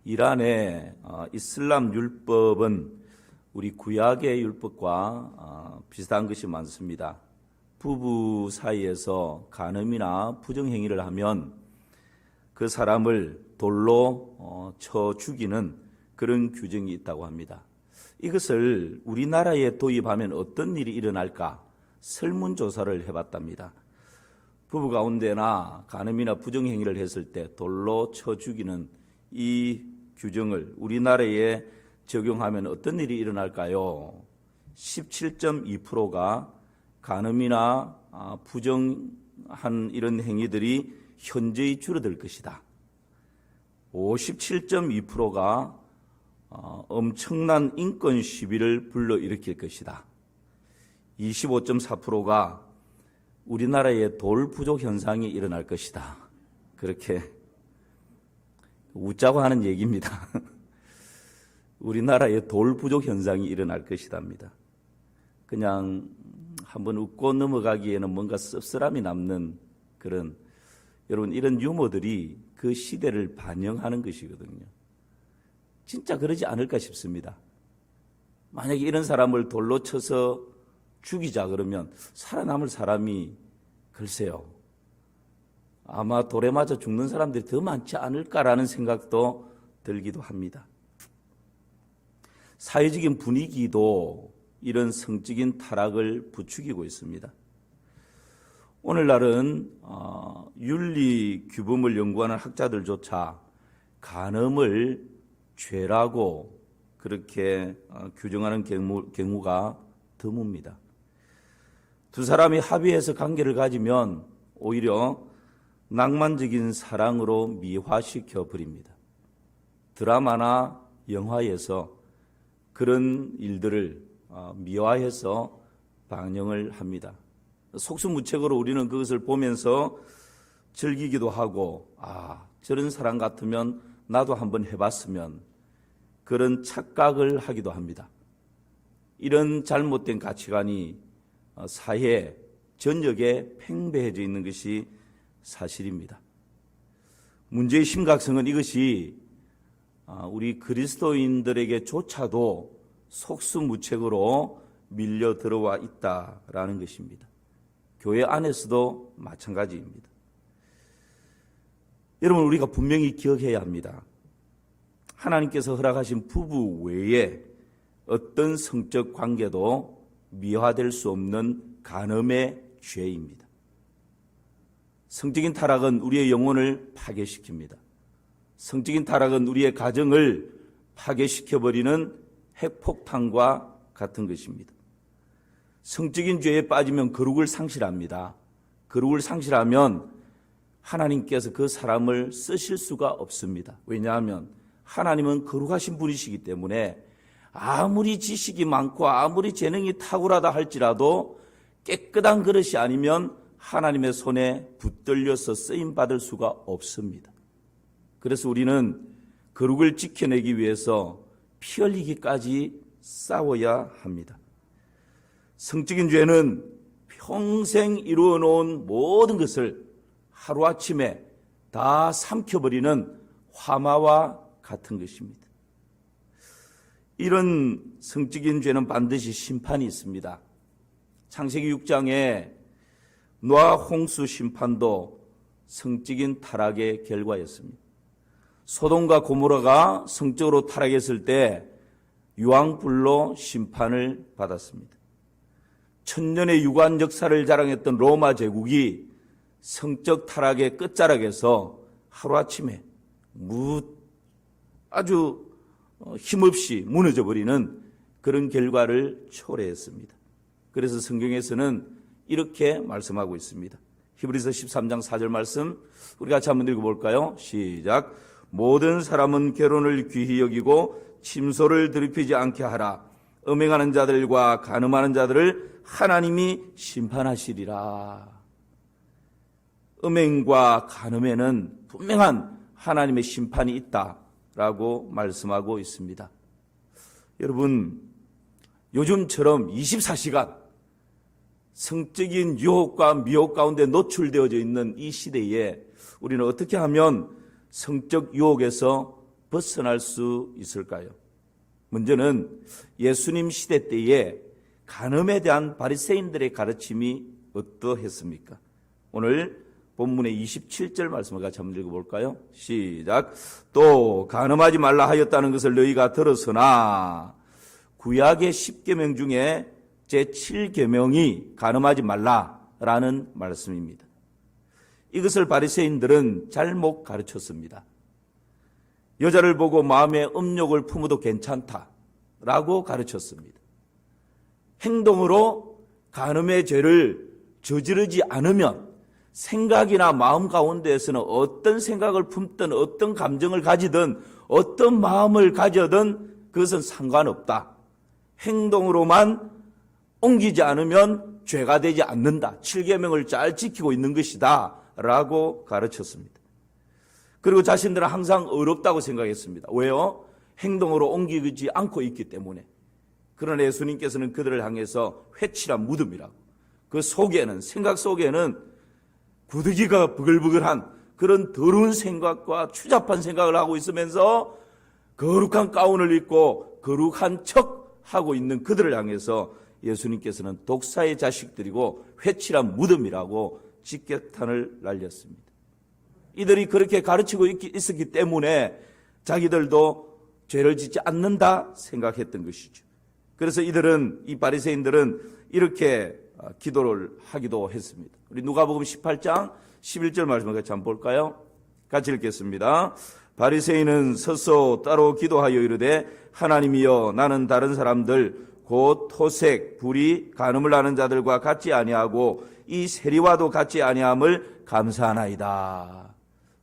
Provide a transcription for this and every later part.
이란의 이슬람 율법은 우리 구약의 율법과 비슷한 것이 많습니다. 부부 사이에서 간음이나 부정행위를 하면 그 사람을 돌로 쳐 죽이는 그런 규정이 있다고 합니다. 이것을 우리나라에 도입하면 어떤 일이 일어날까 설문조사를 해봤답니다. 부부 가운데나 간음이나 부정행위를 했을 때 돌로 쳐 죽이는 이 규정을 우리나라에 적용하면 어떤 일이 일어날까요? 17.2%가 간음이나 부정한 이런 행위들이 현저히 줄어들 것이다. 57.2%가 엄청난 인권 시위를 불러일으킬 것이다. 25.4%가 우리나라에 돌 부족 현상이 일어날 것이다. 그렇게 웃자고 하는 얘기입니다. 우리나라에 돌 부족 현상이 일어날 것이답니다. 그냥 한번 웃고 넘어가기에는 뭔가 씁쓸함이 남는 그런, 여러분 이런 유머들이 그 시대를 반영하는 것이거든요. 진짜 그러지 않을까 싶습니다. 만약에 이런 사람을 돌로 쳐서 죽이자 그러면 살아남을 사람이 글쎄요. 아마 돌에 맞아 죽는 사람들이 더 많지 않을까라는 생각도 들기도 합니다. 사회적인 분위기도 이런 성적인 타락을 부추기고 있습니다. 오늘날은 윤리 규범을 연구하는 학자들조차 간음을 죄라고 그렇게 규정하는 경우가 드뭅니다. 두 사람이 합의해서 관계를 가지면 오히려 낭만적인 사랑으로 미화시켜 버립니다. 드라마나 영화에서 그런 일들을 미화해서 방영을 합니다. 속수무책으로 우리는 그것을 보면서 즐기기도 하고, 저런 사람 같으면 나도 한번 해봤으면, 그런 착각을 하기도 합니다. 이런 잘못된 가치관이 사회 전역에 팽배해져 있는 것이 사실입니다. 문제의 심각성은 이것이 우리 그리스도인들에게조차도 속수무책으로 밀려 들어와 있다라는 것입니다. 교회 안에서도 마찬가지입니다. 여러분, 우리가 분명히 기억해야 합니다. 하나님께서 허락하신 부부 외에 어떤 성적 관계도 미화될 수 없는 간음의 죄입니다. 성적인 타락은 우리의 영혼을 파괴시킵니다. 성적인 타락은 우리의 가정을 파괴시켜버리는 핵폭탄과 같은 것입니다. 성적인 죄에 빠지면 거룩을 상실합니다. 거룩을 상실하면 하나님께서 그 사람을 쓰실 수가 없습니다. 왜냐하면 하나님은 거룩하신 분이시기 때문에 아무리 지식이 많고 아무리 재능이 탁월하다 할지라도 깨끗한 그릇이 아니면 하나님의 손에 붙들려서 쓰임받을 수가 없습니다. 그래서 우리는 거룩을 지켜내기 위해서 피 흘리기까지 싸워야 합니다. 성적인 죄는 평생 이루어 놓은 모든 것을 하루아침에 다 삼켜버리는 화마와 같은 것입니다. 이런 성적인 죄는 반드시 심판이 있습니다. 창세기 6장에 노아 홍수 심판도 성적인 타락의 결과였습니다. 소돔과 고모라가 성적으로 타락했을 때 유황불로 심판을 받았습니다. 천년의 유관 역사를 자랑했던 로마 제국이 성적 타락의 끝자락에서 하루아침에 아주 힘없이 무너져버리는 그런 결과를 초래했습니다. 그래서 성경에서는 이렇게 말씀하고 있습니다. 히브리서 13장 4절 말씀 우리 같이 한번 읽어볼까요? 시작. 모든 사람은 결혼을 귀히 여기고 침소를 더럽히지 않게 하라. 음행하는 자들과 간음하는 자들을 하나님이 심판하시리라. 음행과 간음에는 분명한 하나님의 심판이 있다라고 말씀하고 있습니다. 여러분, 요즘처럼 24시간 성적인 유혹과 미혹 가운데 노출되어져 있는 이 시대에 우리는 어떻게 하면 성적 유혹에서 벗어날 수 있을까요? 먼저는 예수님 시대 때에 간음에 대한 바리새인들의 가르침이 어떠했습니까? 오늘 본문의 27절 말씀을 같이 한번 읽어볼까요? 시작. 또 간음하지 말라 하였다는 것을 너희가 들었으나 구약의 10계명 중에 제7계명이 간음하지 말라라는 말씀입니다. 이것을 바리새인들은 잘못 가르쳤습니다. 여자를 보고 마음에 음욕을 품어도 괜찮다라고 가르쳤습니다. 행동으로 간음의 죄를 저지르지 않으면 생각이나 마음 가운데에서는 어떤 생각을 품든 어떤 감정을 가지든 어떤 마음을 가져든 그것은 상관없다. 행동으로만 옮기지 않으면 죄가 되지 않는다. 7계명을 잘 지키고 있는 것이다 라고 가르쳤습니다. 그리고 자신들은 항상 어렵다고 생각했습니다. 왜요? 행동으로 옮기지 않고 있기 때문에. 그러나 예수님께서는 그들을 향해서 회칠한 무덤이라고, 그 속에는, 생각 속에는 구더기가 부글부글한 그런 더러운 생각과 추잡한 생각을 하고 있으면서 거룩한 가운을 입고 거룩한 척 하고 있는 그들을 향해서 예수님께서는 독사의 자식들이고 회칠한 무덤이라고 직격탄을 날렸습니다. 이들이 그렇게 가르치고 있었기 때문에 자기들도 죄를 짓지 않는다 생각했던 것이죠. 그래서 이 바리새인들은 이렇게 기도를 하기도 했습니다. 우리 누가복음 18장 11절 말씀을 같이 한번 볼까요? 같이 읽겠습니다. 바리새인은 서서 따로 기도하여 이르되 하나님이여 나는 다른 사람들 곧 토색, 불의, 간음을 하는 자들과 같지 아니하고 이 세리와도 같지 아니함을 감사하나이다.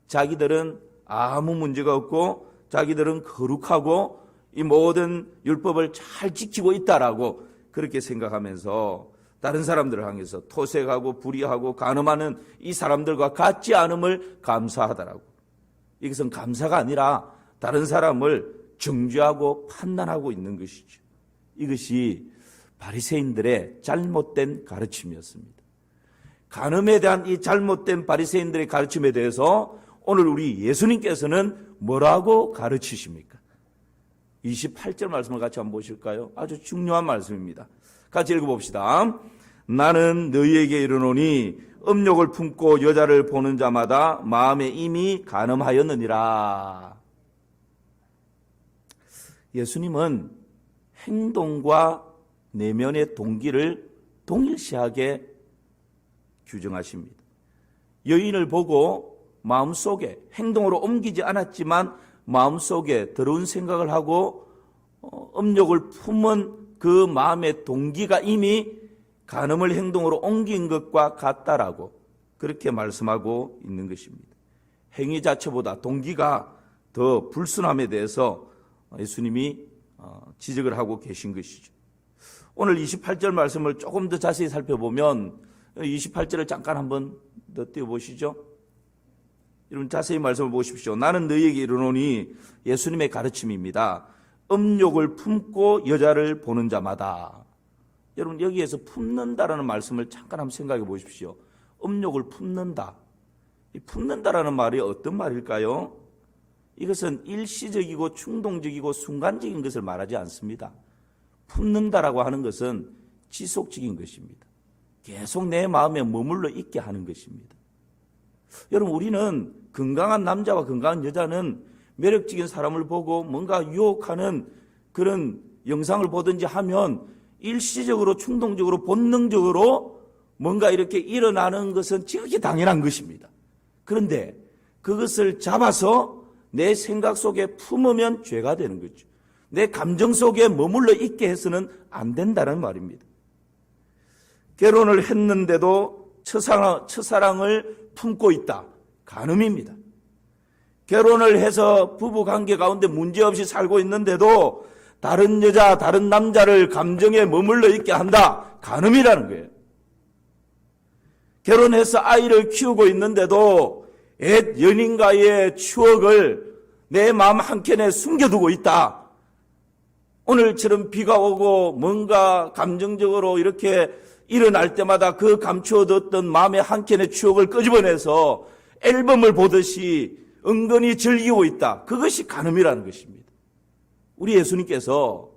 자기들은 아무 문제가 없고 자기들은 거룩하고 이 모든 율법을 잘 지키고 있다라고 그렇게 생각하면서 다른 사람들을 향해서 토색하고 불의하고 간음하는 이 사람들과 같지 않음을 감사하더라고. 이것은 감사가 아니라 다른 사람을 정죄하고 판단하고 있는 것이죠. 이것이 바리새인들의 잘못된 가르침이었습니다. 간음에 대한 이 잘못된 바리새인들의 가르침에 대해서 오늘 우리 예수님께서는 뭐라고 가르치십니까? 28절 말씀을 같이 한번 보실까요? 아주 중요한 말씀입니다. 같이 읽어봅시다. 나는 너희에게 이르노니 음욕을 품고 여자를 보는 자마다 마음에 이미 간음하였느니라. 예수님은 행동과 내면의 동기를 동일시하게 규정하십니다. 여인을 보고 마음속에 행동으로 옮기지 않았지만 마음속에 더러운 생각을 하고 음욕을 품은 그 마음의 동기가 이미 간음을 행동으로 옮긴 것과 같다라고 그렇게 말씀하고 있는 것입니다. 행위 자체보다 동기가 더 불순함에 대해서 예수님이 지적을 하고 계신 것이죠. 오늘 28절 말씀을 조금 더 자세히 살펴보면 28절을 잠깐 한번 더 띄워보시죠. 여러분 자세히 말씀을 보십시오. 나는 너희에게 이르노니 예수님의 가르침입니다. 음욕을 품고 여자를 보는 자마다. 여러분 여기에서 품는다라는 말씀을 잠깐 한번 생각해 보십시오. 음욕을 품는다. 이 품는다라는 말이 어떤 말일까요? 이것은 일시적이고 충동적이고 순간적인 것을 말하지 않습니다. 품는다라고 하는 것은 지속적인 것입니다. 계속 내 마음에 머물러 있게 하는 것입니다. 여러분 우리는 건강한 남자와 건강한 여자는 매력적인 사람을 보고 뭔가 유혹하는 그런 영상을 보든지 하면 일시적으로 충동적으로 본능적으로 뭔가 이렇게 일어나는 것은 지극히 당연한 것입니다. 그런데 그것을 잡아서 내 생각 속에 품으면 죄가 되는 거죠. 내 감정 속에 머물러 있게 해서는 안 된다는 말입니다. 결혼을 했는데도 첫사랑을 품고 있다. 간음입니다. 결혼을 해서 부부관계 가운데 문제없이 살고 있는데도 다른 여자, 다른 남자를 감정에 머물러 있게 한다. 간음이라는 거예요. 결혼해서 아이를 키우고 있는데도 옛 연인과의 추억을 내 마음 한켠에 숨겨두고 있다. 오늘처럼 비가 오고 뭔가 감정적으로 이렇게 일어날 때마다 그 감추어뒀던 마음의 한켠의 추억을 끄집어내서 앨범을 보듯이 은근히 즐기고 있다. 그것이 간음이라는 것입니다. 우리 예수님께서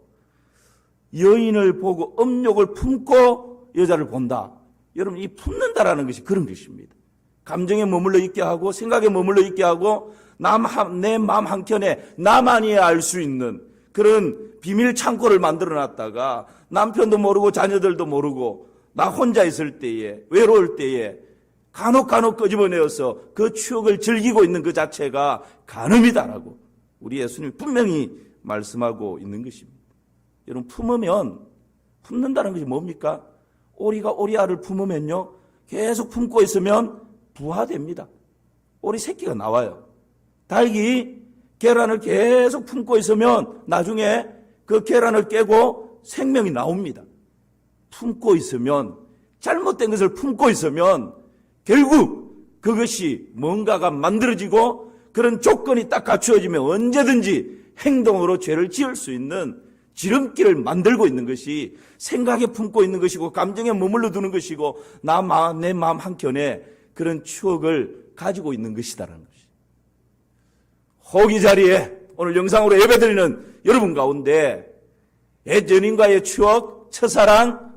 여인을 보고 음욕을 품고 여자를 본다. 여러분, 이 품는다라는 것이 그런 것입니다. 감정에 머물러 있게 하고 생각에 머물러 있게 하고 내 마음 한켠에 나만이 알 수 있는 그런 비밀 창고를 만들어 놨다가 남편도 모르고 자녀들도 모르고 나 혼자 있을 때에, 외로울 때에 간혹 끄집어내어서 그 추억을 즐기고 있는 그 자체가 간음이다라고 우리 예수님이 분명히 말씀하고 있는 것입니다. 여러분, 품는다는 것이 뭡니까? 오리가 오리알을 품으면요, 계속 품고 있으면 부화됩니다. 오리 새끼가 나와요. 닭이 계란을 계속 품고 있으면 나중에 그 계란을 깨고 생명이 나옵니다. 품고 있으면, 잘못된 것을 품고 있으면 결국 그것이 뭔가가 만들어지고 그런 조건이 딱 갖추어지면 언제든지 행동으로 죄를 지을 수 있는 지름길을 만들고 있는 것이 생각에 품고 있는 것이고 감정에 머물러 두는 것이고 내 마음 한켠에 그런 추억을 가지고 있는 것이다라는 것이. 호기 자리에 오늘 영상으로 예배드리는 여러분 가운데 예전인과의 추억, 첫사랑,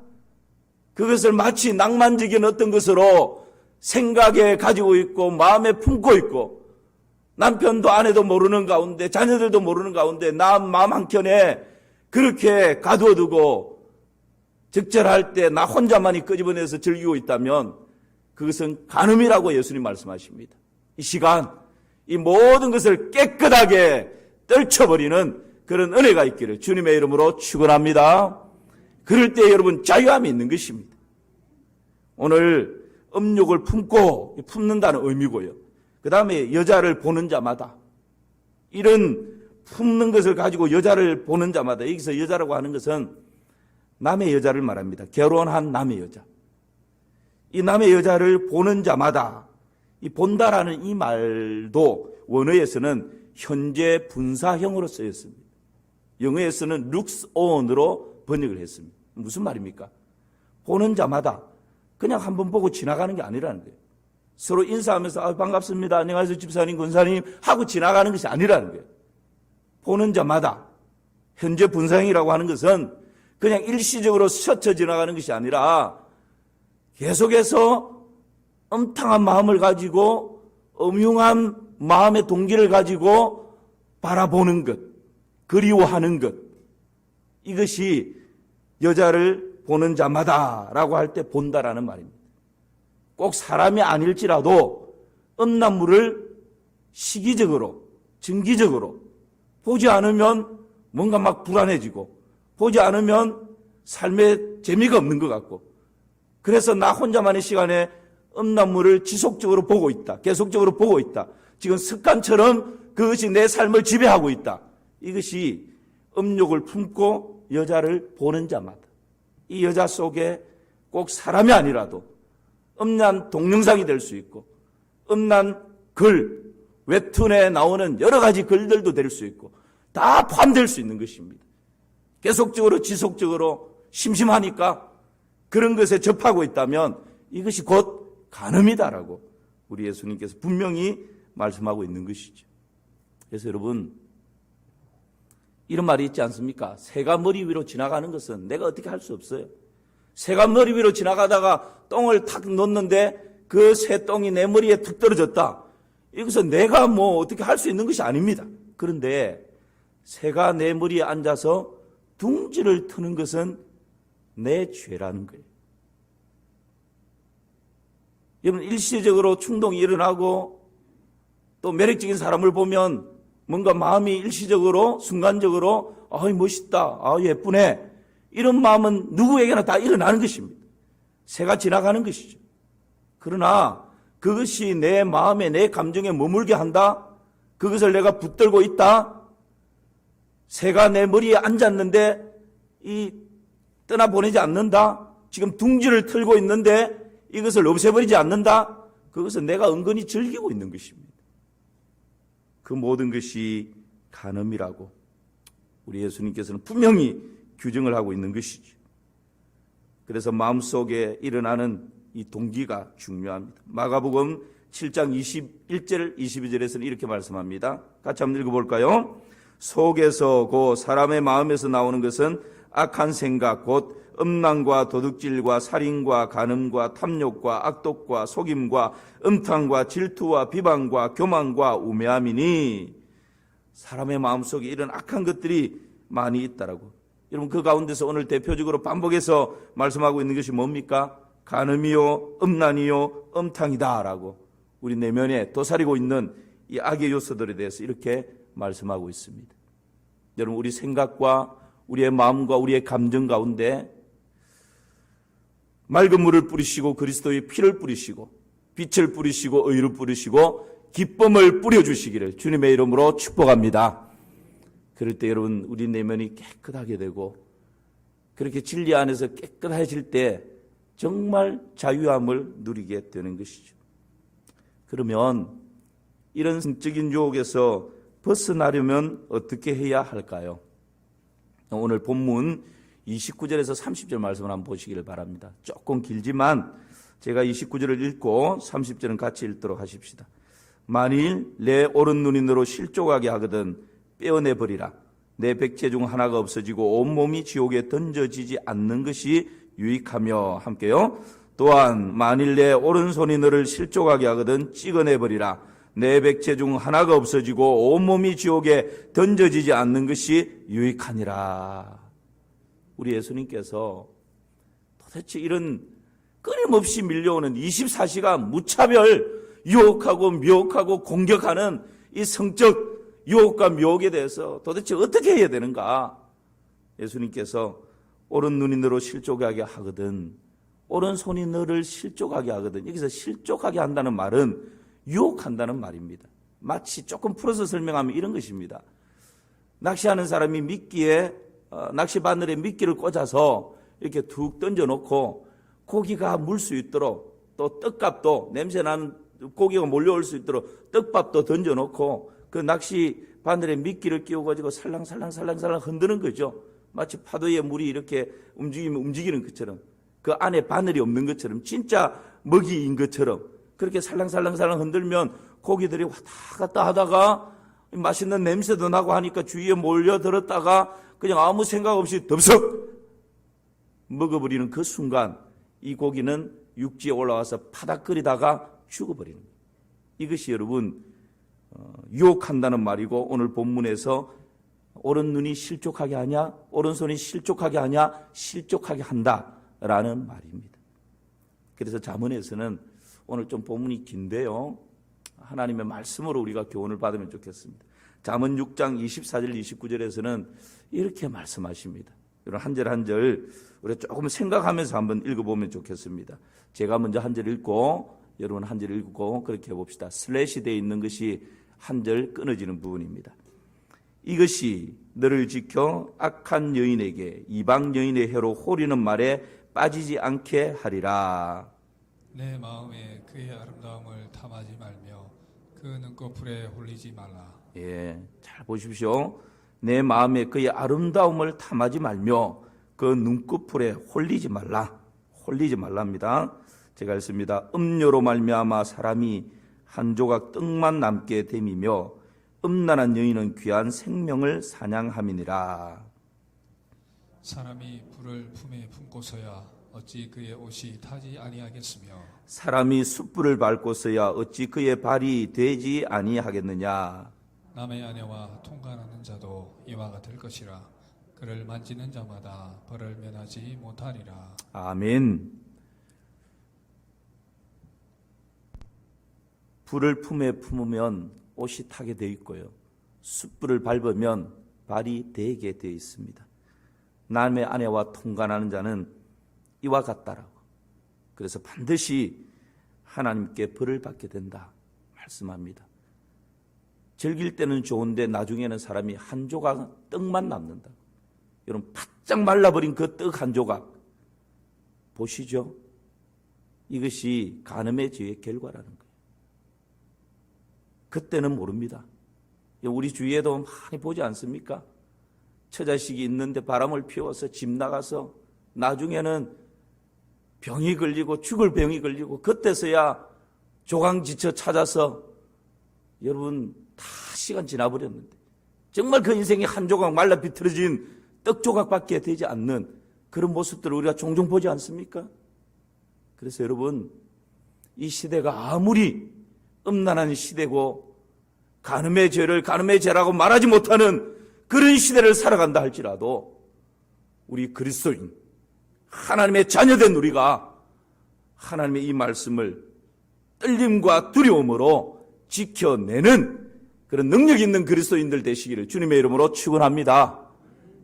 그것을 마치 낭만적인 어떤 것으로 생각에 가지고 있고 마음에 품고 있고 남편도 아내도 모르는 가운데 자녀들도 모르는 가운데 나 마음 한켠에 그렇게 가두어두고 적절할 때 나 혼자만이 끄집어내서 즐기고 있다면 그것은 간음이라고 예수님 말씀하십니다. 이 시간 이 모든 것을 깨끗하게 떨쳐버리는 그런 은혜가 있기를 주님의 이름으로 축원합니다. 그럴 때 여러분 자유함이 있는 것입니다. 오늘 음욕을 품는다는 의미고요. 그 다음에 여자를 보는 자마다 이런 품는 것을 가지고 여자를 보는 자마다 여기서 여자라고 하는 것은 남의 여자를 말합니다. 결혼한 남의 여자. 이 남의 여자를 보는 자마다 이 본다라는 이 말도 원어에서는 현재 분사형으로 쓰였습니다. 영어에서는 looks on으로 번역을 했습니다. 무슨 말입니까? 보는 자마다 그냥 한번 보고 지나가는 게 아니라는 거예요. 서로 인사하면서 반갑습니다. 안녕하세요 집사님, 권사님 하고 지나가는 것이 아니라는 거예요. 보는 자마다 현재 분사형이라고 하는 것은 그냥 일시적으로 스쳐 지나가는 것이 아니라 계속해서 음탕한 마음을 가지고 음흉한 마음의 동기를 가지고 바라보는 것, 그리워하는 것, 이것이 여자를 보는 자마다라고 할 때 본다라는 말입니다. 꼭 사람이 아닐지라도 음란물을 시기적으로, 정기적으로 보지 않으면 뭔가 막 불안해지고 보지 않으면 삶에 재미가 없는 것 같고 그래서 나 혼자만의 시간에 음란물을 지속적으로 보고 있다. 계속적으로 보고 있다. 지금 습관처럼 그것이 내 삶을 지배하고 있다. 이것이 음욕을 품고 여자를 보는 자마다 이 여자 속에 꼭 사람이 아니라도 음란 동영상이 될 수 있고 음란 글, 웹툰에 나오는 여러 가지 글들도 될 수 있고 다 포함될 수 있는 것입니다. 계속적으로 지속적으로 심심하니까 그런 것에 접하고 있다면 이것이 곧 간음이다라고 우리 예수님께서 분명히 말씀하고 있는 것이죠. 그래서 여러분 이런 말이 있지 않습니까? 새가 머리 위로 지나가는 것은 내가 어떻게 할 수 없어요. 새가 머리 위로 지나가다가 똥을 탁 놓는데 그 새 똥이 내 머리에 툭 떨어졌다. 이것은 내가 뭐 어떻게 할 수 있는 것이 아닙니다. 그런데 새가 내 머리에 앉아서 둥지를 트는 것은 내 죄라는 거예요. 여러분 일시적으로 충동이 일어나고 또 매력적인 사람을 보면 뭔가 마음이 일시적으로 순간적으로 멋있다, 예쁘네 이런 마음은 누구에게나 다 일어나는 것입니다. 새가 지나가는 것이죠. 그러나 그것이 내 마음에 내 감정에 머물게 한다. 그것을 내가 붙들고 있다. 새가 내 머리에 앉았는데 떠나보내지 않는다. 지금 둥지를 틀고 있는데 이것을 없애버리지 않는다. 그것은 내가 은근히 즐기고 있는 것입니다. 그 모든 것이 간음이라고 우리 예수님께서는 분명히 규정을 하고 있는 것이죠. 그래서 마음속에 일어나는 이 동기가 중요합니다. 마가복음 7장 21절 22절에서는 이렇게 말씀합니다. 같이 한번 읽어볼까요? 속에서 곧 사람의 마음에서 나오는 것은 악한 생각 곧 음란과 도둑질과 살인과 간음과 탐욕과 악독과 속임과 음탕과 질투와 비방과 교만과 우매함이니 사람의 마음속에 이런 악한 것들이 많이 있다라고. 여러분 그 가운데서 오늘 대표적으로 반복해서 말씀하고 있는 것이 뭡니까? 간음이요 음란이요 음탕이다라고 우리 내면에 도사리고 있는 이 악의 요소들에 대해서 이렇게 말씀하고 있습니다. 여러분 우리 생각과 우리의 마음과 우리의 감정 가운데 맑은 물을 뿌리시고 그리스도의 피를 뿌리시고 빛을 뿌리시고 의를 뿌리시고 기쁨을 뿌려주시기를 주님의 이름으로 축복합니다. 그럴 때 여러분 우리 내면이 깨끗하게 되고 그렇게 진리 안에서 깨끗해질 때 정말 자유함을 누리게 되는 것이죠. 그러면 이런 성적인 유혹에서 벗어나려면 어떻게 해야 할까요? 오늘 본문 29절에서 30절 말씀을 한번 보시기를 바랍니다. 조금 길지만 제가 29절을 읽고 30절은 같이 읽도록 하십시다. 만일 내 오른 눈이 너로 실족하게 하거든 빼어내버리라. 내 백체 중 하나가 없어지고 온몸이 지옥에 던져지지 않는 것이 유익하며 함께요. 또한 만일 내 오른손이 너를 실족하게 하거든 찍어내버리라. 내 백체 중 하나가 없어지고 온몸이 지옥에 던져지지 않는 것이 유익하니라. 우리 예수님께서 도대체 이런 끊임없이 밀려오는 24시간 무차별 유혹하고 미혹하고 공격하는 이 성적 유혹과 미혹에 대해서 도대체 어떻게 해야 되는가? 예수님께서 오른 눈이 너로 실족하게 하거든 오른손이 너를 실족하게 하거든. 여기서 실족하게 한다는 말은 유혹한다는 말입니다. 마치 조금 풀어서 설명하면 이런 것입니다. 낚시하는 사람이 미끼에 낚시 바늘에 미끼를 꽂아서 이렇게 툭 던져놓고 고기가 물 수 있도록 또 떡값도 냄새나는 고기가 몰려올 수 있도록 떡밥도 던져놓고 그 낚시 바늘에 미끼를 끼워가지고 살랑살랑 흔드는 거죠. 마치 파도에 물이 이렇게 움직이면 움직이는 것처럼 그 안에 바늘이 없는 것처럼 진짜 먹이인 것처럼 그렇게 살랑살랑 흔들면 고기들이 왔다 갔다 하다가 맛있는 냄새도 나고 하니까 주위에 몰려들었다가 그냥 아무 생각 없이 덥석 먹어버리는 그 순간 이 고기는 육지에 올라와서 파닥거리다가 죽어버리는 거예요. 이것이 여러분 유혹한다는 말이고 오늘 본문에서 오른 눈이 실족하게 하냐 오른손이 실족하게 하냐 실족하게 한다라는 말입니다. 그래서 잠언에서는 오늘 좀 본문이 긴데요. 하나님의 말씀으로 우리가 교훈을 받으면 좋겠습니다. 잠언 6장 24절 29절에서는 이렇게 말씀하십니다. 여러분 한 절 한 절 우리가 조금 생각하면서 한번 읽어보면 좋겠습니다. 제가 먼저 한 절 읽고 여러분 한 절 읽고 그렇게 해봅시다. 슬래시 되어 있는 것이 한 절 끊어지는 부분입니다. 이것이 너를 지켜 악한 여인에게 이방 여인의 해로 홀리는 말에 빠지지 않게 하리라. 내 마음에 그의 아름다움을 탐하지 말며 그 눈꺼풀에 홀리지 말라. 예, 잘 보십시오. 내 마음에 그의 아름다움을 탐하지 말며 그 눈꺼풀에 홀리지 말라. 홀리지 말랍니다. 제가 읽습니다. 음료로 말미암아 사람이 한 조각 떡만 남게 됨이며 음란한 여인은 귀한 생명을 사냥함이니라. 사람이 불을 품에 품고서야 어찌 그의 옷이 타지 아니하겠으며 사람이 숯불을 밟고서야 어찌 그의 발이 되지 아니하겠느냐. 남의 아내와 통관하는 자도 이와 같을 것이라. 그를 만지는 자마다 벌을 면하지 못하리라. 아멘. 불을 품에 품으면 옷이 타게 되어 있고요. 숯불을 밟으면 발이 되게 되어 있습니다. 남의 아내와 통관하는 자는 이와 같다라고. 그래서 반드시 하나님께 벌을 받게 된다 말씀합니다. 즐길 때는 좋은데 나중에는 사람이 한 조각 떡만 남는다. 여러분 바짝 말라버린 그 떡 한 조각 보시죠. 이것이 간음의 죄의 결과라는 거예요. 그때는 모릅니다. 우리 주위에도 많이 보지 않습니까? 처자식이 있는데 바람을 피워서 집 나가서 나중에는 병이 걸리고 죽을 병이 걸리고 그때서야 조강지처 찾아서 여러분 다 시간 지나버렸는데 정말 그 인생이 한 조각 말라 비틀어진 떡 조각밖에 되지 않는 그런 모습들을 우리가 종종 보지 않습니까? 그래서 여러분, 이 시대가 아무리 음란한 시대고 간음의 죄를 간음의 죄라고 말하지 못하는 그런 시대를 살아간다 할지라도 우리 그리스도인, 하나님의 자녀된 우리가 하나님의 이 말씀을 떨림과 두려움으로 지켜내는 그런 능력 있는 그리스도인들 되시기를 주님의 이름으로 축원합니다.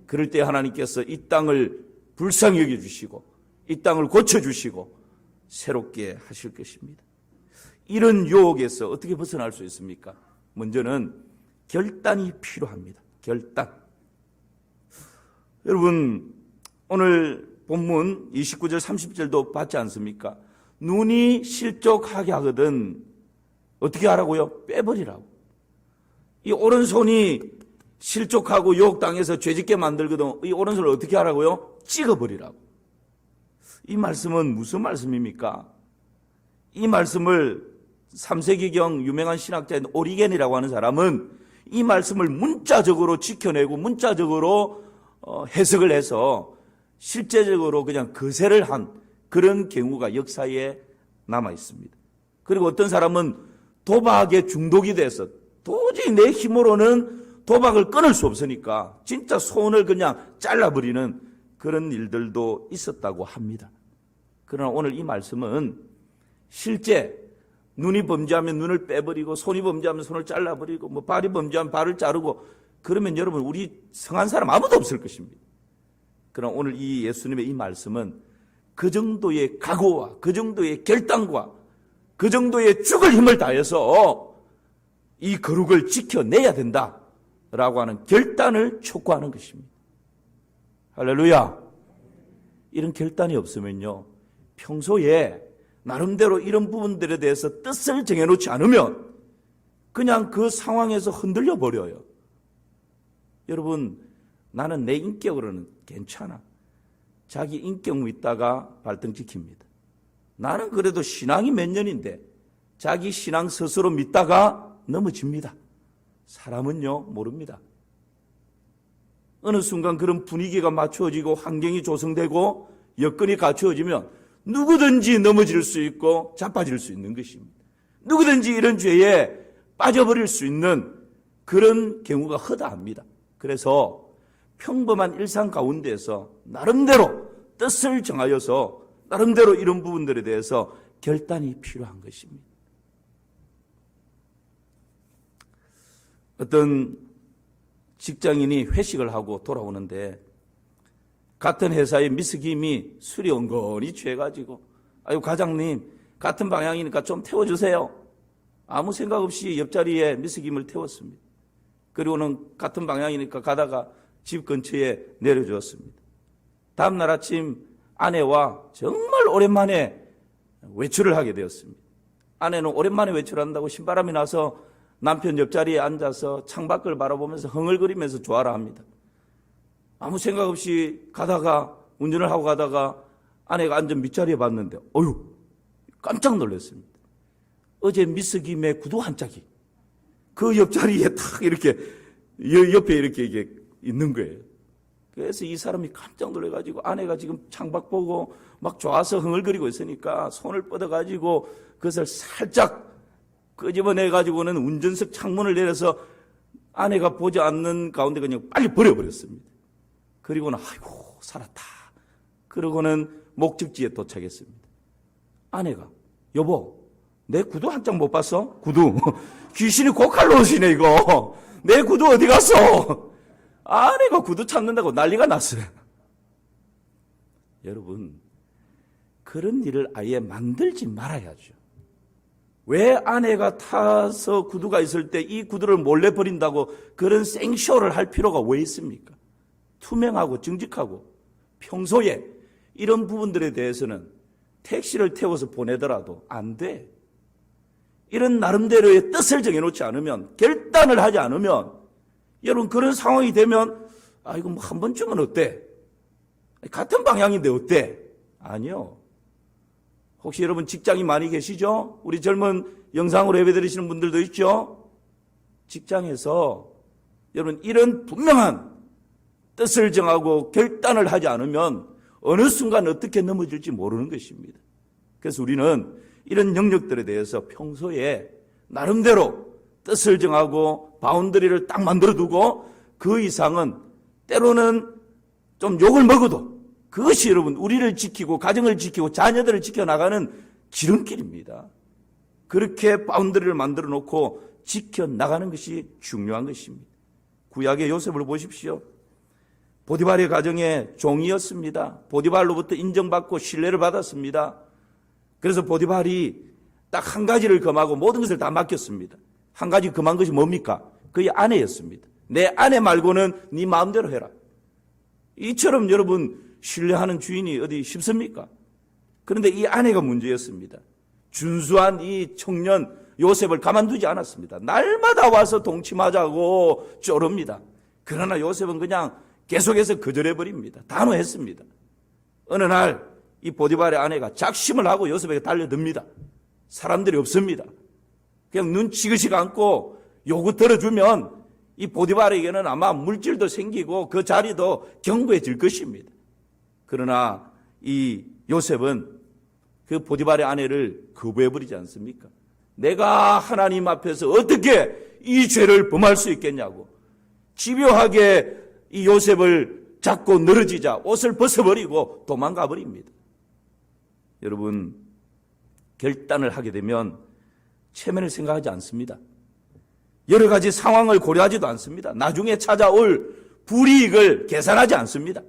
그럴 때 하나님께서 이 땅을 불쌍히 여겨주시고 이 땅을 고쳐주시고 새롭게 하실 것입니다. 이런 유혹에서 어떻게 벗어날 수 있습니까? 먼저는 결단이 필요합니다. 결단. 여러분, 오늘 본문 29절 30절도 봤지 않습니까? 눈이 실족하게 하거든 어떻게 하라고요? 빼버리라고. 이 오른손이 실족하고 유혹당해서 죄짓게 만들거든 이 오른손을 어떻게 하라고요? 찍어버리라고. 이 말씀은 무슨 말씀입니까? 이 말씀을 3세기경 유명한 신학자인 오리겐이라고 하는 사람은 이 말씀을 문자적으로 지켜내고 문자적으로 해석을 해서 실제적으로 그냥 거세를 한 그런 경우가 역사에 남아 있습니다. 그리고 어떤 사람은 도박에 중독이 돼서 도저히 내 힘으로는 도박을 끊을 수 없으니까 진짜 손을 그냥 잘라버리는 그런 일들도 있었다고 합니다. 그러나 오늘 이 말씀은 실제 눈이 범죄하면 눈을 빼버리고 손이 범죄하면 손을 잘라버리고 뭐 발이 범죄하면 발을 자르고 그러면 여러분 우리 성한 사람 아무도 없을 것입니다. 그러나 오늘 이 예수님의 이 말씀은 그 정도의 각오와 그 정도의 결단과 그 정도의 죽을 힘을 다해서 이 거룩을 지켜내야 된다라고 하는 결단을 촉구하는 것입니다. 할렐루야. 이런 결단이 없으면요 평소에 나름대로 이런 부분들에 대해서 뜻을 정해놓지 않으면 그냥 그 상황에서 흔들려 버려요. 여러분, 나는 내 인격으로는 괜찮아. 자기 인격 믿다가 발등찍힙니다. 나는 그래도 신앙이 몇 년인데 자기 신앙 스스로 믿다가 넘어집니다. 사람은요 모릅니다. 어느 순간 그런 분위기가 맞추어지고 환경이 조성되고 여건이 갖추어지면 누구든지 넘어질 수 있고 자빠질 수 있는 것입니다. 누구든지 이런 죄에 빠져버릴 수 있는 그런 경우가 허다합니다. 그래서 평범한 일상 가운데서 나름대로 뜻을 정하여서 나름대로 이런 부분들에 대해서 결단이 필요한 것입니다. 어떤 직장인이 회식을 하고 돌아오는데 같은 회사의 미스김이 술이 엉거리 취해가지고 아유 과장님 같은 방향이니까 좀 태워주세요. 아무 생각 없이 옆자리에 미스김을 태웠습니다. 그리고는 같은 방향이니까 가다가 집 근처에 내려주었습니다. 다음날 아침 아내와 정말 오랜만에 외출을 하게 되었습니다. 아내는 오랜만에 외출한다고 신바람이 나서 남편 옆자리에 앉아서 창밖을 바라보면서 흥얼거리면서 좋아라 합니다. 아무 생각 없이 가다가 운전을 하고 가다가 아내가 앉은 밑자리에 봤는데 어휴 깜짝 놀랐습니다. 어제 미스김의 구두 한 짝이 그 옆자리에 탁 이렇게 옆에 이렇게 있는 거예요. 그래서 이 사람이 깜짝 놀라가지고 아내가 지금 창밖 보고 막 좋아서 흥얼거리고 있으니까 손을 뻗어가지고 그것을 살짝 끄집어내가지고는 운전석 창문을 내려서 아내가 보지 않는 가운데 그냥 빨리 버려버렸습니다. 그리고는 아이고 살았다. 그러고는 목적지에 도착했습니다. 아내가 여보 내 구두 한 짝 못 봤어? 구두 귀신이 고칼로 오시네 이거. 내 구두 어디 갔어? 아내가 구두 찾는다고 난리가 났어요. 여러분 그런 일을 아예 만들지 말아야죠. 왜 아내가 타서 구두가 있을 때 이 구두를 몰래 버린다고 그런 생쇼를 할 필요가 왜 있습니까? 투명하고 정직하고 평소에 이런 부분들에 대해서는 택시를 태워서 보내더라도 안 돼. 이런 나름대로의 뜻을 정해놓지 않으면 결단을 하지 않으면 여러분 그런 상황이 되면 아 이거 뭐 한 번쯤은 어때? 같은 방향인데 어때? 아니요. 혹시 여러분 직장이 많이 계시죠? 우리 젊은 영상으로 예배드리시는 분들도 있죠? 직장에서 여러분 이런 분명한 뜻을 정하고 결단을 하지 않으면 어느 순간 어떻게 넘어질지 모르는 것입니다. 그래서 우리는 이런 영역들에 대해서 평소에 나름대로 뜻을 정하고 바운더리를 딱 만들어두고 그 이상은 때로는 좀 욕을 먹어도 그것이 여러분 우리를 지키고 가정을 지키고 자녀들을 지켜나가는 지름길입니다. 그렇게 바운더리를 만들어 놓고 지켜나가는 것이 중요한 것입니다. 구약의 요셉을 보십시오. 보디발의 가정의 종이었습니다. 보디발로부터 인정받고 신뢰를 받았습니다. 그래서 보디발이 딱 한 가지를 금하고 모든 것을 다 맡겼습니다. 한 가지 금한 것이 뭡니까? 그의 아내였습니다. 내 아내 말고는 네 마음대로 해라. 이처럼 여러분 신뢰하는 주인이 어디 쉽습니까? 그런데 이 아내가 문제였습니다. 준수한 이 청년 요셉을 가만두지 않았습니다. 날마다 와서 동침하자고 쪼릅니다. 그러나 요셉은 그냥 계속해서 거절해버립니다. 단호했습니다. 어느 날 이 보디발의 아내가 작심을 하고 요셉에게 달려듭니다. 사람들이 없습니다. 그냥 눈 지그시 감고 요구 들어주면 이 보디발에게는 아마 물질도 생기고 그 자리도 견고해질 것입니다. 그러나 이 요셉은 그 보디발의 아내를 거부해버리지 않습니까? 내가 하나님 앞에서 어떻게 이 죄를 범할 수 있겠냐고 집요하게 이 요셉을 잡고 늘어지자 옷을 벗어버리고 도망가 버립니다. 여러분 결단을 하게 되면 체면을 생각하지 않습니다. 여러 가지 상황을 고려하지도 않습니다. 나중에 찾아올 불이익을 계산하지 않습니다.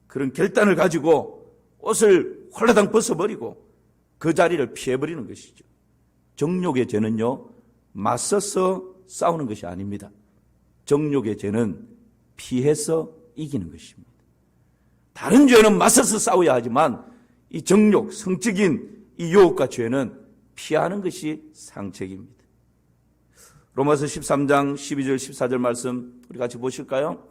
그런 결단을 가지고 옷을 홀라당 벗어버리고 그 자리를 피해버리는 것이죠. 정욕의 죄는요, 맞서서 싸우는 것이 아닙니다. 정욕의 죄는 피해서 이기는 것입니다. 다른 죄는 맞서서 싸워야 하지만 이 정욕, 성적인 이 유혹과 죄는 피하는 것이 상책입니다. 로마서 13장 12절 14절 말씀 우리 같이 보실까요?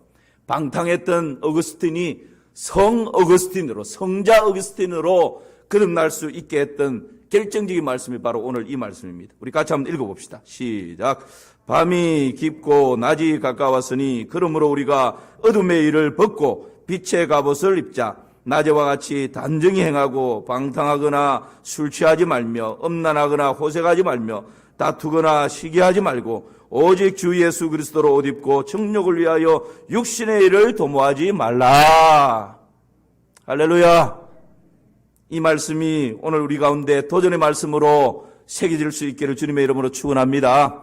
방탕했던 어거스틴이 성 어거스틴으로, 성자 어거스틴으로 거듭날 수 있게 했던 결정적인 말씀이 바로 오늘 이 말씀입니다. 우리 같이 한번 읽어봅시다. 시작. 밤이 깊고 낮이 가까웠으니 그러므로 우리가 어둠의 일을 벗고 빛의 갑옷을 입자. 낮에와 같이 단정히 행하고 방탕하거나 술 취하지 말며 음란하거나 호색하지 말며 다투거나 시기하지 말고 오직 주 예수 그리스도로 옷 입고 정욕을 위하여 육신의 일을 도모하지 말라. 할렐루야. 이 말씀이 오늘 우리 가운데 도전의 말씀으로 새겨질 수 있기를 주님의 이름으로 축원합니다.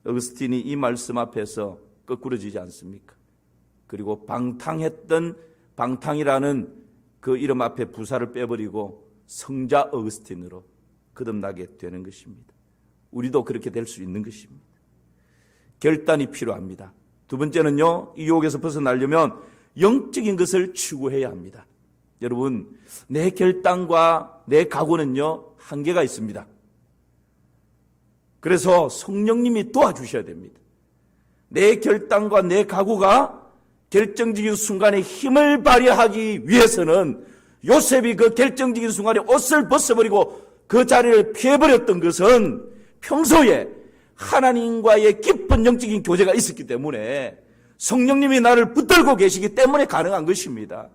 어거스틴이 이 말씀 앞에서 거꾸러지지 않습니까? 그리고 방탕이라는 그 이름 앞에 부사를 빼버리고 성자 어거스틴으로 거듭나게 되는 것입니다. 우리도 그렇게 될 수 있는 것입니다. 결단이 필요합니다. 두 번째는요, 이 유혹에서 벗어나려면 영적인 것을 추구해야 합니다. 여러분, 내 결단과 내 각오는요, 한계가 있습니다. 그래서 성령님이 도와주셔야 됩니다. 내 결단과 내 각오가 결정적인 순간에 힘을 발휘하기 위해서는 요셉이 그 결정적인 순간에 옷을 벗어버리고 그 자리를 피해버렸던 것은 평소에 하나님과의 깊은 영적인 교제가 있었기 때문에 성령님이 나를 붙들고 계시기 때문에 가능한 것입니다.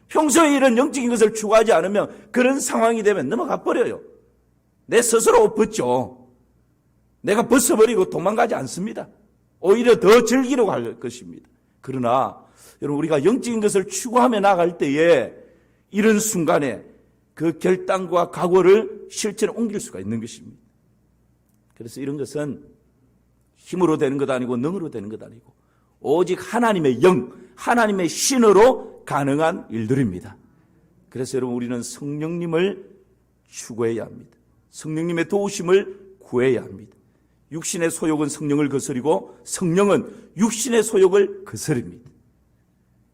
평소에 이런 영적인 것을 추구하지 않으면 그런 상황이 되면 넘어가 버려요. 내 스스로 옷 벗죠. 내가 벗어버리고 도망가지 않습니다. 오히려 더 즐기려고 할 것입니다. 그러나 여러분 우리가 영적인 것을 추구하며 나갈 때에 이런 순간에 그 결단과 각오를 실제로 옮길 수가 있는 것입니다. 그래서 이런 것은 힘으로 되는 것 아니고 능으로 되는 것 아니고 오직 하나님의 영, 하나님의 신으로 가능한 일들입니다. 그래서 여러분 우리는 성령님을 추구해야 합니다. 성령님의 도우심을 구해야 합니다. 육신의 소욕은 성령을 거스리고 성령은 육신의 소욕을 거스릅니다.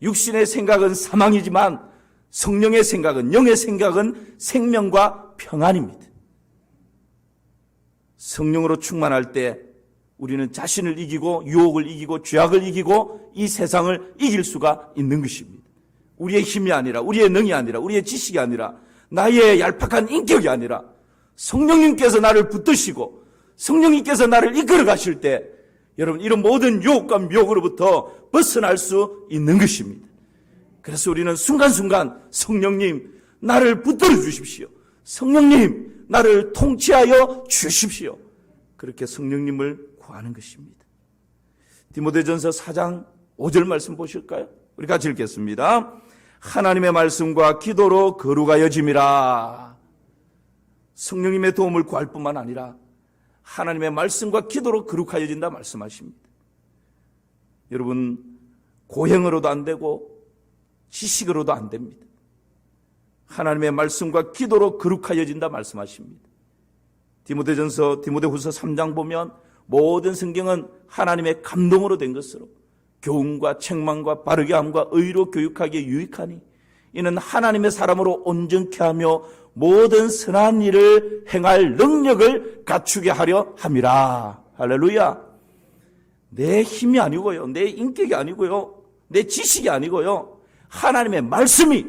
육신의 생각은 사망이지만 성령의 생각은, 영의 생각은 생명과 평안입니다. 성령으로 충만할 때 우리는 자신을 이기고 유혹을 이기고 죄악을 이기고 이 세상을 이길 수가 있는 것입니다. 우리의 힘이 아니라, 우리의 능이 아니라, 우리의 지식이 아니라 나의 얄팍한 인격이 아니라 성령님께서 나를 붙드시고 성령님께서 나를 이끌어 가실 때 여러분 이런 모든 유혹과 미혹으로부터 벗어날 수 있는 것입니다. 그래서 우리는 순간순간 성령님 나를 붙들어 주십시오. 성령님 나를 통치하여 주십시오. 그렇게 성령님을 구하는 것입니다. 디모데전서 4장 5절 말씀 보실까요? 우리 같이 읽겠습니다. 하나님의 말씀과 기도로 거룩하여짐이라. 성령님의 도움을 구할 뿐만 아니라 하나님의 말씀과 기도로 거룩하여진다 말씀하십니다. 여러분 고행으로도 안 되고 지식으로도 안 됩니다. 하나님의 말씀과 기도로 거룩하여진다 말씀하십니다. 디모데후서 3장 보면 모든 성경은 하나님의 감동으로 된 것으로 교훈과 책망과 바르게 함과 의로 교육하기에 유익하니 이는 하나님의 사람으로 온전케 하며 모든 선한 일을 행할 능력을 갖추게 하려 함이라. 할렐루야. 내 힘이 아니고요, 내 인격이 아니고요, 내 지식이 아니고요, 하나님의 말씀이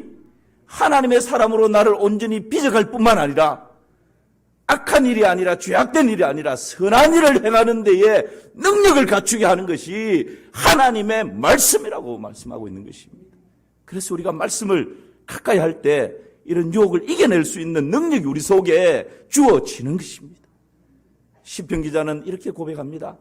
하나님의 사람으로 나를 온전히 빚어갈 뿐만 아니라 악한 일이 아니라 죄악된 일이 아니라 선한 일을 행하는 데에 능력을 갖추게 하는 것이 하나님의 말씀이라고 말씀하고 있는 것입니다. 그래서 우리가 말씀을 가까이 할 때 이런 유혹을 이겨낼 수 있는 능력이 우리 속에 주어지는 것입니다. 시편 기자는 이렇게 고백합니다.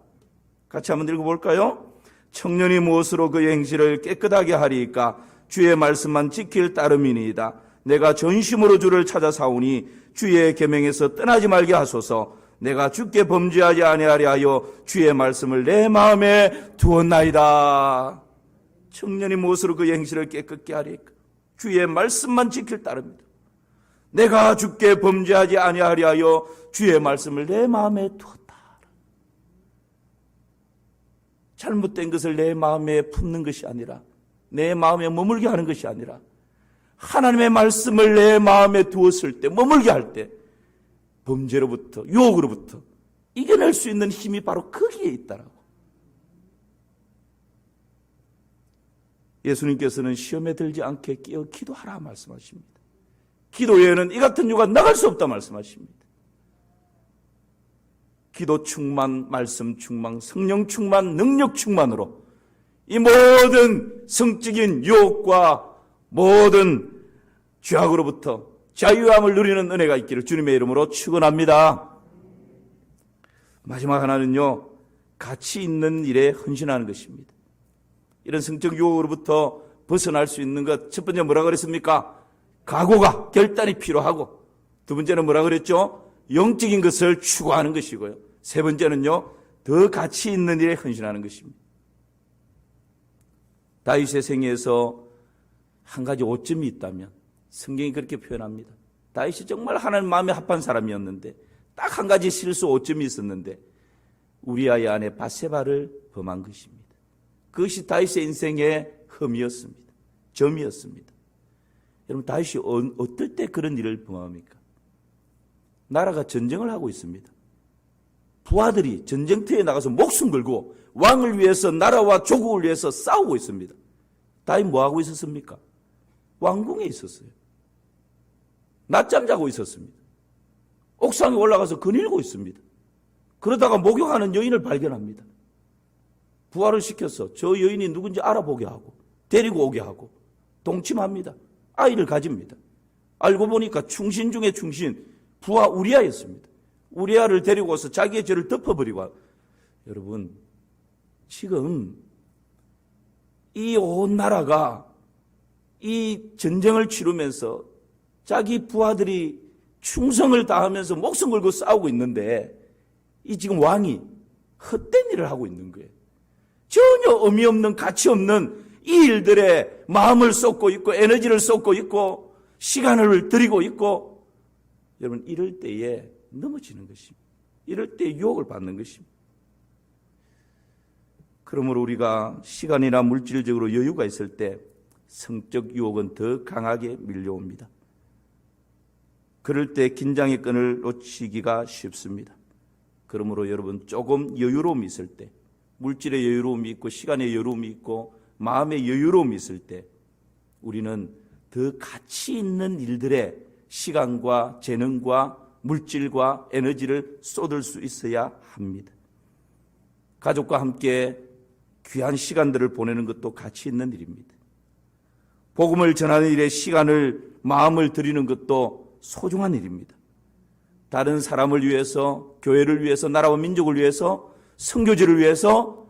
같이 한번 읽어볼까요? 청년이 무엇으로 그의 행실을 깨끗하게 하리이까 주의 말씀만 지킬 따름이니이다. 내가 전심으로 주를 찾아 사오니 주의 계명에서 떠나지 말게 하소서. 내가 주께 범죄하지 아니하려 하여 주의 말씀을 내 마음에 두었나이다. 청년이 무엇으로 그의 행실을 깨끗게 하리이까 주의 말씀만 지킬 따름이다. 내가 주께 범죄하지 아니하려 하여 주의 말씀을 내 마음에 두었다. 잘못된 것을 내 마음에 품는 것이 아니라 내 마음에 머물게 하는 것이 아니라 하나님의 말씀을 내 마음에 두었을 때, 머물게 할 때 범죄로부터, 유혹으로부터 이겨낼 수 있는 힘이 바로 거기에 있다라고. 예수님께서는 시험에 들지 않게 깨어 기도하라 말씀하십니다. 기도 외에는 이 같은 유혹가 나갈 수 없다 말씀하십니다. 기도 충만, 말씀 충만, 성령 충만, 능력 충만으로 이 모든 성적인 유혹과 모든 죄악으로부터 자유함을 누리는 은혜가 있기를 주님의 이름으로 축원합니다. 마지막 하나는요, 가치 있는 일에 헌신하는 것입니다. 이런 성적 유혹으로부터 벗어날 수 있는 것, 첫 번째 뭐라 그랬습니까? 각오가, 결단이 필요하고, 두 번째는 뭐라 그랬죠? 영적인 것을 추구하는 것이고요. 세 번째는요, 더 가치 있는 일에 헌신하는 것입니다. 다윗의 생애에서 한 가지 오점이 있다면 성경이 그렇게 표현합니다. 다윗이 정말 하나님 마음에 합한 사람이었는데 딱 한 가지 실수 오점이 있었는데 우리아의 아내 바세바를 범한 것입니다. 그것이 다윗의 인생의 흠이었습니다. 점이었습니다. 여러분 다윗이 어떨 때 그런 일을 범합니까? 나라가 전쟁을 하고 있습니다. 부하들이 전쟁터에 나가서 목숨 걸고 왕을 위해서 나라와 조국을 위해서 싸우고 있습니다. 다윗 뭐하고 있었습니까? 왕궁에 있었어요. 낮잠 자고 있었습니다. 옥상에 올라가서 거닐고 있습니다. 그러다가 목욕하는 여인을 발견합니다. 부하를 시켜서 저 여인이 누군지 알아보게 하고 데리고 오게 하고 동침합니다. 아이를 가집니다. 알고 보니까 충신 중에 충신 부하 우리아였습니다. 우리아를 데리고 와서 자기의 죄를 덮어버리고. 여러분 지금 이 온 나라가 이 전쟁을 치르면서 자기 부하들이 충성을 다하면서 목숨 걸고 싸우고 있는데 이 지금 왕이 헛된 일을 하고 있는 거예요. 전혀 의미 없는 가치 없는 이 일들에 마음을 쏟고 있고 에너지를 쏟고 있고 시간을 들이고 있고 여러분 이럴 때에 넘어지는 것입니다. 이럴 때 유혹을 받는 것입니다. 그러므로 우리가 시간이나 물질적으로 여유가 있을 때 성적 유혹은 더 강하게 밀려옵니다. 그럴 때 긴장의 끈을 놓치기가 쉽습니다. 그러므로 여러분 조금 여유로움이 있을 때 물질의 여유로움이 있고 시간의 여유로움이 있고 마음의 여유로움이 있을 때 우리는 더 가치 있는 일들에 시간과 재능과 물질과 에너지를 쏟을 수 있어야 합니다. 가족과 함께 귀한 시간들을 보내는 것도 가치 있는 일입니다. 복음을 전하는 일에 시간을, 마음을 들이는 것도 소중한 일입니다. 다른 사람을 위해서, 교회를 위해서, 나라와 민족을 위해서, 선교지를 위해서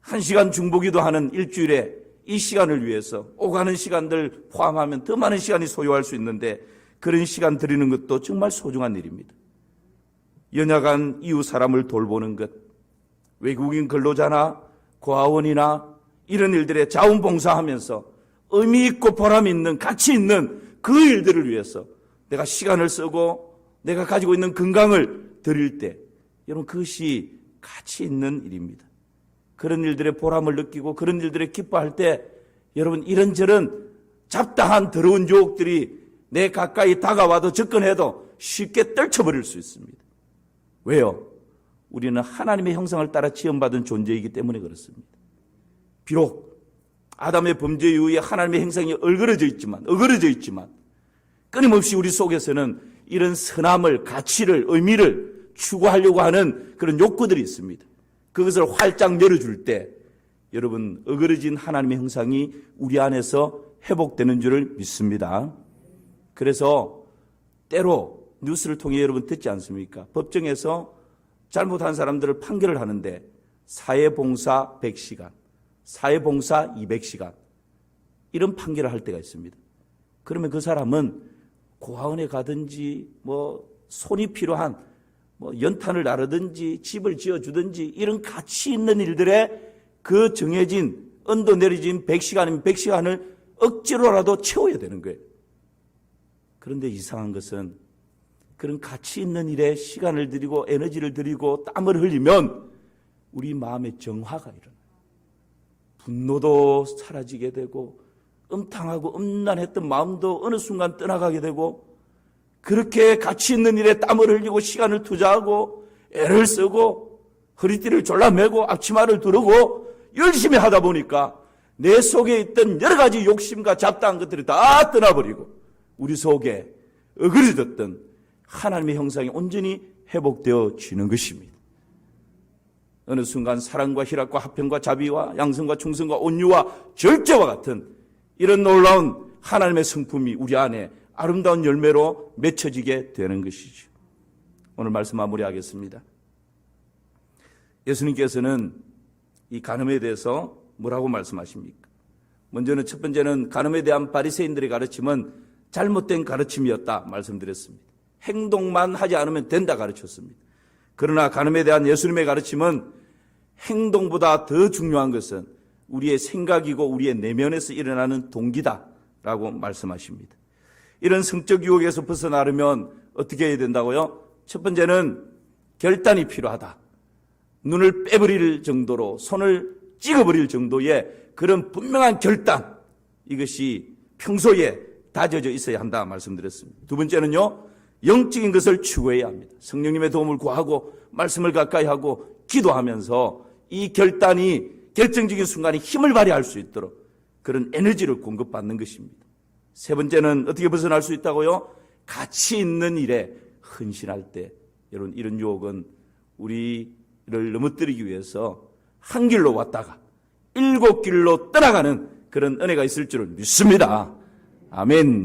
1시간 중보기도 하는 일주일에 이 시간을 위해서 오가는 시간들 포함하면 더 많은 시간이 소요할 수 있는데 그런 시간 드리는 것도 정말 소중한 일입니다. 연약한 이웃 사람을 돌보는 것, 외국인 근로자나 고아원이나 이런 일들에 자원봉사하면서 의미 있고 보람 있는, 가치 있는 그 일들을 위해서 내가 시간을 쓰고 내가 가지고 있는 건강을 드릴 때 여러분 그것이 가치 있는 일입니다. 그런 일들의 보람을 느끼고 그런 일들에 기뻐할 때 여러분 이런저런 잡다한 더러운 유혹들이 내 가까이 다가와도 접근해도 쉽게 떨쳐버릴 수 있습니다. 왜요? 우리는 하나님의 형상을 따라 지음받은 존재이기 때문에 그렇습니다. 비록 아담의 범죄 이후에 하나님의 형상이 어그러져 있지만 끊임없이 우리 속에서는 이런 선함을, 가치를, 의미를 추구하려고 하는 그런 욕구들이 있습니다. 그것을 활짝 열어줄 때 여러분 어그러진 하나님의 형상이 우리 안에서 회복되는 줄을 믿습니다. 그래서 때로 뉴스를 통해 여러분 듣지 않습니까? 법정에서 잘못한 사람들을 판결을 하는데 사회봉사 100시간, 사회봉사 200시간 이런 판결을 할 때가 있습니다. 그러면 그 사람은 고아원에 가든지 손이 필요한 연탄을 나르든지 집을 지어주든지 이런 가치 있는 일들에 그 정해진 언도 내려진 100시간이면 100시간을 억지로라도 채워야 되는 거예요. 그런데 이상한 것은 그런 가치 있는 일에 시간을 들이고 에너지를 들이고 땀을 흘리면 우리 마음에 정화가 일어나요. 분노도 사라지게 되고 음탕하고 음란했던 마음도 어느 순간 떠나가게 되고 그렇게 가치 있는 일에 땀을 흘리고 시간을 투자하고 애를 쓰고 허리띠를 졸라매고 앞치마를 두르고 열심히 하다 보니까 내 속에 있던 여러 가지 욕심과 잡다한 것들이 다 떠나버리고 우리 속에 어그러졌던 하나님의 형상이 온전히 회복되어지는 것입니다. 어느 순간 사랑과 희락과 화평과 자비와 양성과 충성과 온유와 절제와 같은 이런 놀라운 하나님의 성품이 우리 안에 아름다운 열매로 맺혀지게 되는 것이죠. 오늘 말씀 마무리하겠습니다. 예수님께서는 이 간음에 대해서 뭐라고 말씀하십니까? 먼저는 첫 번째는 간음에 대한 바리새인들의 가르침은 잘못된 가르침이었다 말씀드렸습니다. 행동만 하지 않으면 된다 가르쳤습니다. 그러나 간음에 대한 예수님의 가르침은 행동보다 더 중요한 것은 우리의 생각이고 우리의 내면에서 일어나는 동기다라고 말씀하십니다. 이런 성적 유혹에서 벗어나려면 어떻게 해야 된다고요? 첫 번째는 결단이 필요하다. 눈을 빼버릴 정도로 손을 찍어버릴 정도의 그런 분명한 결단, 이것이 평소에 다져져 있어야 한다 말씀드렸습니다. 두 번째는요, 영적인 것을 추구해야 합니다. 성령님의 도움을 구하고 말씀을 가까이 하고 기도하면서 이 결단이 결정적인 순간에 힘을 발휘할 수 있도록 그런 에너지를 공급받는 것입니다. 세 번째는 어떻게 벗어날 수 있다고요? 가치 있는 일에 헌신할 때. 여러분 이런 유혹은 우리를 넘어뜨리기 위해서 한 길로 왔다가 7길로 떠나가는 그런 은혜가 있을 줄을 믿습니다. 아멘.